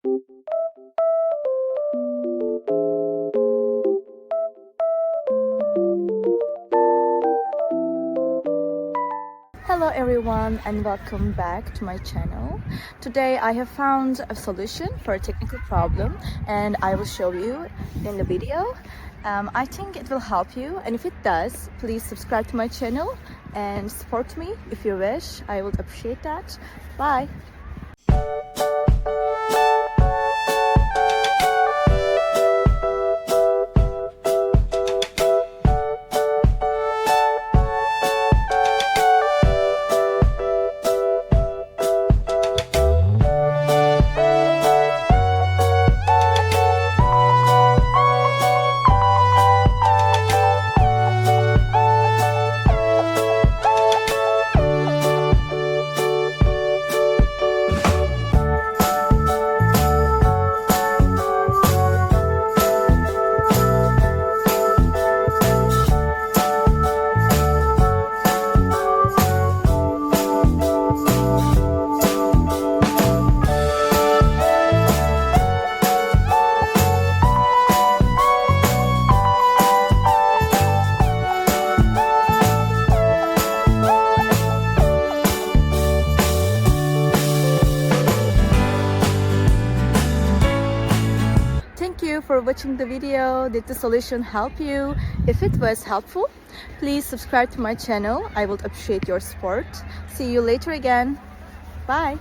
Hello everyone and welcome back to my channel. Today I have found a solution for a technical problem and I will show you in the video. I think it will help you, and if it does, please subscribe to my channel and support me if you wish. I would appreciate that. Bye! Thank you for watching the video. Did the solution help you? If it was helpful, please subscribe to my channel. I would appreciate your support. See you later again. Bye.